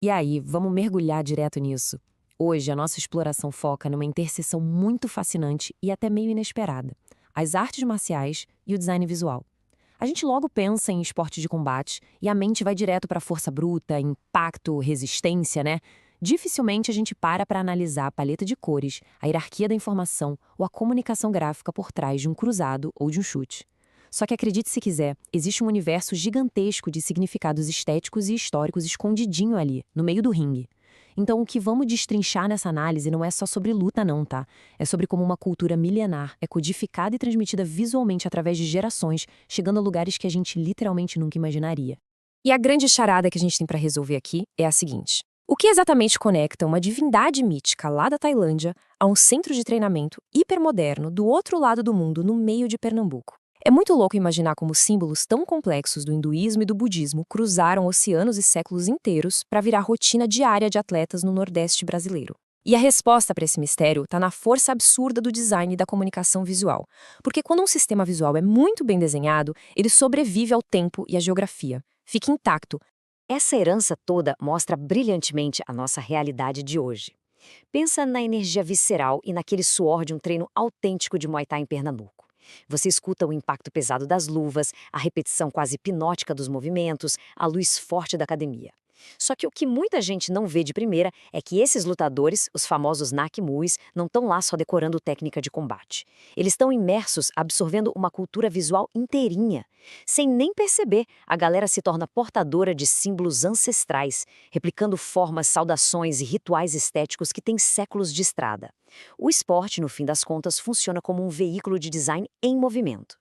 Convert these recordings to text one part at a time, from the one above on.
E aí, vamos mergulhar direto nisso. Hoje, a nossa exploração foca numa interseção muito fascinante e até meio inesperada: as artes marciais e o design visual. A gente logo pensa em esporte de combate e a mente vai direto para força bruta, impacto, resistência, né? Dificilmente a gente para analisar a paleta de cores, a hierarquia da informação ou a comunicação gráfica por trás de um cruzado ou de um chute. Só que acredite se quiser, existe um universo gigantesco de significados estéticos e históricos escondidinho ali, no meio do ringue. Então, o que vamos destrinchar nessa análise não é só sobre luta, não, tá? É sobre como uma cultura milenar é codificada e transmitida visualmente através de gerações, chegando a lugares que a gente literalmente nunca imaginaria. E a grande charada que a gente tem para resolver aqui é a seguinte: o que exatamente conecta uma divindade mítica lá da Tailândia a um centro de treinamento hipermoderno do outro lado do mundo, no meio de Pernambuco? É muito louco imaginar como símbolos tão complexos do hinduísmo e do budismo cruzaram oceanos e séculos inteiros para virar rotina diária de atletas no Nordeste brasileiro. E a resposta para esse mistério está na força absurda do design e da comunicação visual. Porque quando um sistema visual é muito bem desenhado, ele sobrevive ao tempo e à geografia. Fica intacto. Essa herança toda mostra brilhantemente a nossa realidade de hoje. Pensa na energia visceral e naquele suor de um treino autêntico de Muay Thai em Pernambuco. Você escuta o impacto pesado das luvas, a repetição quase hipnótica dos movimentos, a luz forte da academia. Só que o que muita gente não vê de primeira é que esses lutadores, os famosos Nakimuis, não estão lá só decorando técnica de combate. Eles estão imersos, absorvendo uma cultura visual inteirinha. Sem nem perceber, a galera se torna portadora de símbolos ancestrais, replicando formas, saudações e rituais estéticos que têm séculos de estrada. O esporte, no fim das contas, funciona como um veículo de design em movimento.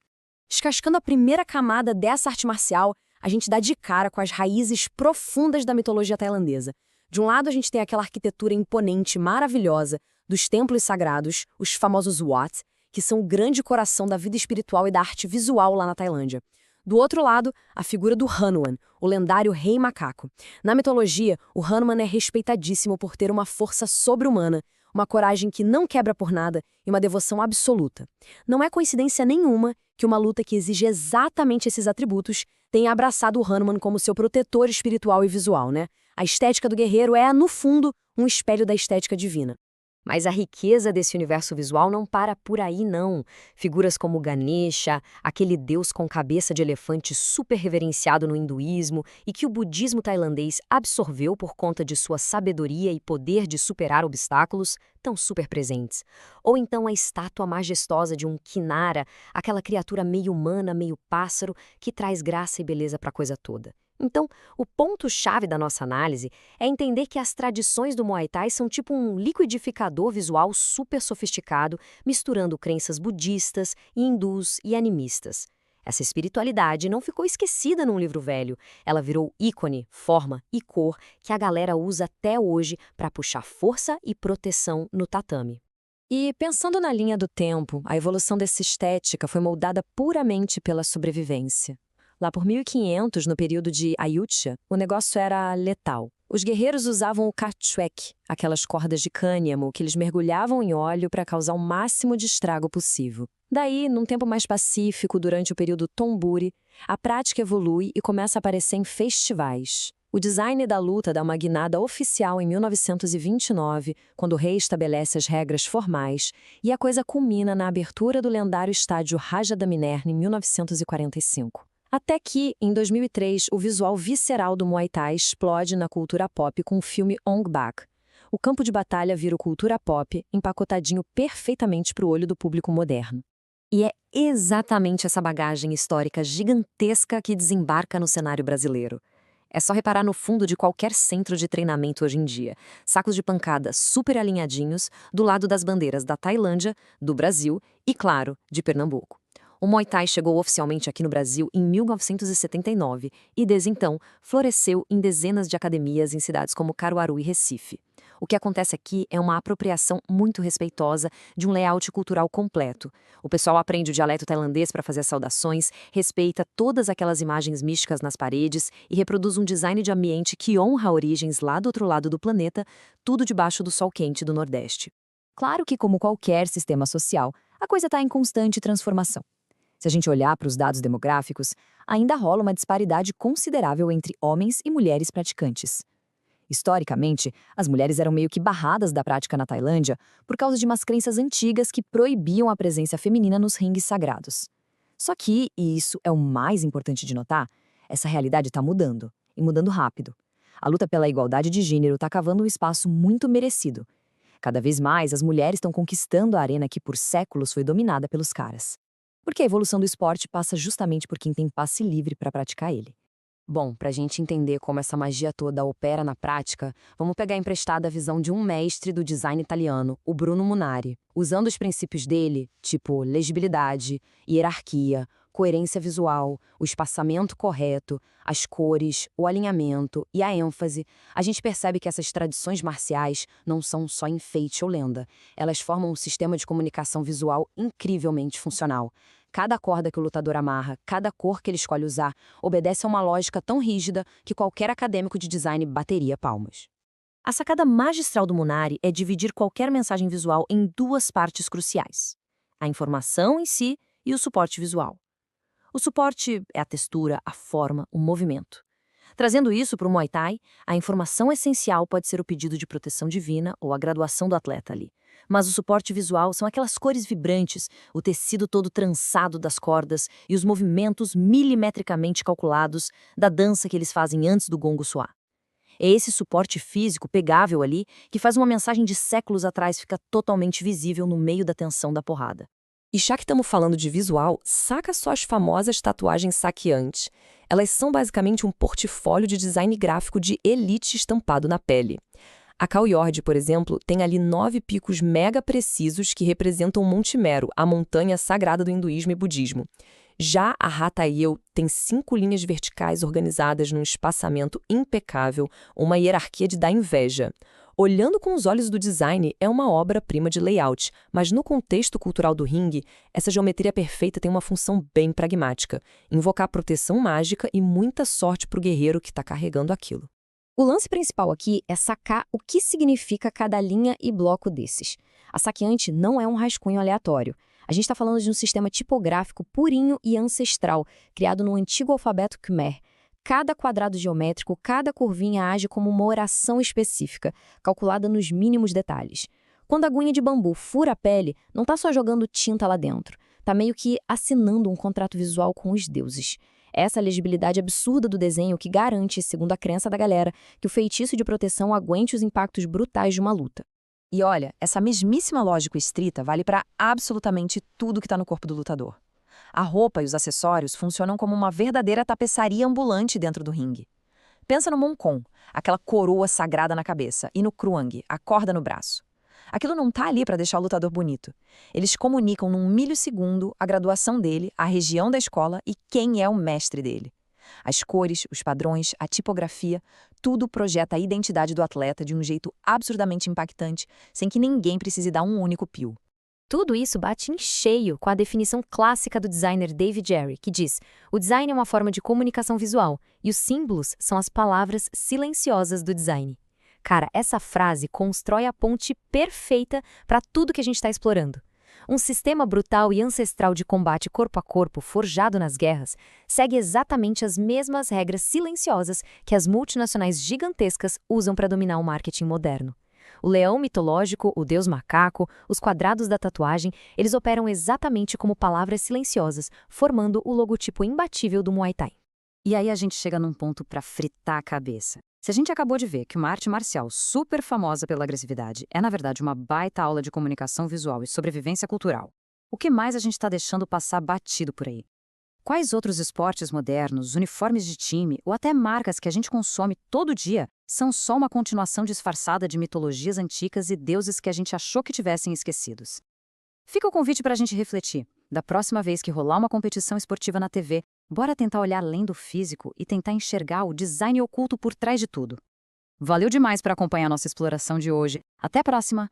Descascando a primeira camada dessa arte marcial, a gente dá de cara com as raízes profundas da mitologia tailandesa. De um lado, a gente tem aquela arquitetura imponente, maravilhosa, dos templos sagrados, os famosos Wat, que são o grande coração da vida espiritual e da arte visual lá na Tailândia. Do outro lado, a figura do Hanuman, o lendário rei macaco. Na mitologia, o Hanuman é respeitadíssimo por ter uma força sobre-humana, uma coragem que não quebra por nada e uma devoção absoluta. Não é coincidência nenhuma que uma luta que exige exatamente esses atributos tenha abraçado o Hanuman como seu protetor espiritual e visual, né? A estética do guerreiro é, no fundo, um espelho da estética divina. Mas a riqueza desse universo visual não para por aí, não. Figuras como Ganesha, aquele deus com cabeça de elefante super reverenciado no hinduísmo e que o budismo tailandês absorveu por conta de sua sabedoria e poder de superar obstáculos, estão super presentes. Ou então a estátua majestosa de um Kinara, aquela criatura meio humana, meio pássaro, que traz graça e beleza para a coisa toda. Então, o ponto-chave da nossa análise é entender que as tradições do Muay Thai são tipo um liquidificador visual super sofisticado, misturando crenças budistas, hindus e animistas. Essa espiritualidade não ficou esquecida num livro velho. Ela virou ícone, forma e cor que a galera usa até hoje para puxar força e proteção no tatame. E pensando na linha do tempo, a evolução dessa estética foi moldada puramente pela sobrevivência. Lá por 1500, no período de Ayutthaya, o negócio era letal. Os guerreiros usavam o kachuek, aquelas cordas de cânhamo que eles mergulhavam em óleo para causar o máximo de estrago possível. Daí, num tempo mais pacífico, durante o período Thonburi, a prática evolui e começa a aparecer em festivais. O design da luta dá uma guinada oficial em 1929, quando o rei estabelece as regras formais, e a coisa culmina na abertura do lendário estádio Raja Daminern em 1945. Até que, em 2003, o visual visceral do Muay Thai explode na cultura pop com o filme Ong Bak. O campo de batalha vira cultura pop, empacotadinho perfeitamente para o olho do público moderno. E é exatamente essa bagagem histórica gigantesca que desembarca no cenário brasileiro. É só reparar no fundo de qualquer centro de treinamento hoje em dia. Sacos de pancada super alinhadinhos, do lado das bandeiras da Tailândia, do Brasil e, claro, de Pernambuco. O Muay Thai chegou oficialmente aqui no Brasil em 1979 e, desde então, floresceu em dezenas de academias em cidades como Caruaru e Recife. O que acontece aqui é uma apropriação muito respeitosa de um layout cultural completo. O pessoal aprende o dialeto tailandês para fazer saudações, respeita todas aquelas imagens místicas nas paredes e reproduz um design de ambiente que honra origens lá do outro lado do planeta, tudo debaixo do sol quente do Nordeste. Claro que, como qualquer sistema social, a coisa está em constante transformação. Se a gente olhar para os dados demográficos, ainda rola uma disparidade considerável entre homens e mulheres praticantes. Historicamente, as mulheres eram meio que barradas da prática na Tailândia por causa de umas crenças antigas que proibiam a presença feminina nos ringues sagrados. Só que, e isso é o mais importante de notar, essa realidade está mudando, e mudando rápido. A luta pela igualdade de gênero está cavando um espaço muito merecido. Cada vez mais, as mulheres estão conquistando a arena que por séculos foi dominada pelos caras. Porque a evolução do esporte passa justamente por quem tem passe livre para praticar ele. Bom, para a gente entender como essa magia toda opera na prática, vamos pegar emprestada a visão de um mestre do design italiano, o Bruno Munari. Usando os princípios dele, tipo legibilidade, hierarquia, coerência visual, o espaçamento correto, as cores, o alinhamento e a ênfase, a gente percebe que essas tradições marciais não são só enfeite ou lenda. Elas formam um sistema de comunicação visual incrivelmente funcional. Cada corda que o lutador amarra, cada cor que ele escolhe usar, obedece a uma lógica tão rígida que qualquer acadêmico de design bateria palmas. A sacada magistral do Munari é dividir qualquer mensagem visual em duas partes cruciais: a informação em si e o suporte visual. O suporte é a textura, a forma, o movimento. Trazendo isso para o Muay Thai, a informação essencial pode ser o pedido de proteção divina ou a graduação do atleta ali. Mas o suporte visual são aquelas cores vibrantes, o tecido todo trançado das cordas e os movimentos milimetricamente calculados da dança que eles fazem antes do gongo soar. É esse suporte físico pegável ali que faz uma mensagem de séculos atrás ficar totalmente visível no meio da tensão da porrada. E já que estamos falando de visual, saca só as famosas tatuagens saqueantes. Elas são basicamente um portfólio de design gráfico de elite estampado na pele. A Kaoyord, por exemplo, tem ali 9 picos mega precisos que representam Monte Mero, a montanha sagrada do hinduísmo e budismo. Já a Hatha Yeu tem 5 linhas verticais organizadas num espaçamento impecável, uma hierarquia de dar inveja. Olhando com os olhos do design, é uma obra-prima de layout, mas no contexto cultural do ringue, essa geometria perfeita tem uma função bem pragmática: invocar proteção mágica e muita sorte para o guerreiro que está carregando aquilo. O lance principal aqui é sacar o que significa cada linha e bloco desses. A saqueante não é um rascunho aleatório. A gente está falando de um sistema tipográfico purinho e ancestral, criado no antigo alfabeto Khmer. Cada quadrado geométrico, cada curvinha age como uma oração específica, calculada nos mínimos detalhes. Quando a agulha de bambu fura a pele, não está só jogando tinta lá dentro, está meio que assinando um contrato visual com os deuses. Essa legibilidade absurda do desenho que garante, segundo a crença da galera, que o feitiço de proteção aguente os impactos brutais de uma luta. E olha, essa mesmíssima lógica estrita vale para absolutamente tudo que está no corpo do lutador. A roupa e os acessórios funcionam como uma verdadeira tapeçaria ambulante dentro do ringue. Pensa no Moncon, aquela coroa sagrada na cabeça, e no Kruang, a corda no braço. Aquilo não tá ali para deixar o lutador bonito. Eles comunicam num milissegundo a graduação dele, a região da escola e quem é o mestre dele. As cores, os padrões, a tipografia, tudo projeta a identidade do atleta de um jeito absurdamente impactante, sem que ninguém precise dar um único pio. Tudo isso bate em cheio com a definição clássica do designer David Jerry, que diz: o design é uma forma de comunicação visual e os símbolos são as palavras silenciosas do design. Cara, essa frase constrói a ponte perfeita para tudo que a gente está explorando. Um sistema brutal e ancestral de combate corpo a corpo forjado nas guerras segue exatamente as mesmas regras silenciosas que as multinacionais gigantescas usam para dominar o marketing moderno. O leão mitológico, o deus macaco, os quadrados da tatuagem, eles operam exatamente como palavras silenciosas, formando o logotipo imbatível do Muay Thai. E aí a gente chega num ponto para fritar a cabeça. Se a gente acabou de ver que uma arte marcial super famosa pela agressividade é, na verdade, uma baita aula de comunicação visual e sobrevivência cultural, o que mais a gente está deixando passar batido por aí? Quais outros esportes modernos, uniformes de time ou até marcas que a gente consome todo dia são só uma continuação disfarçada de mitologias antigas e deuses que a gente achou que tivessem esquecidos? Fica o convite para a gente refletir. Da próxima vez que rolar uma competição esportiva na TV, bora tentar olhar além do físico e tentar enxergar o design oculto por trás de tudo. Valeu demais por acompanhar nossa exploração de hoje. Até a próxima!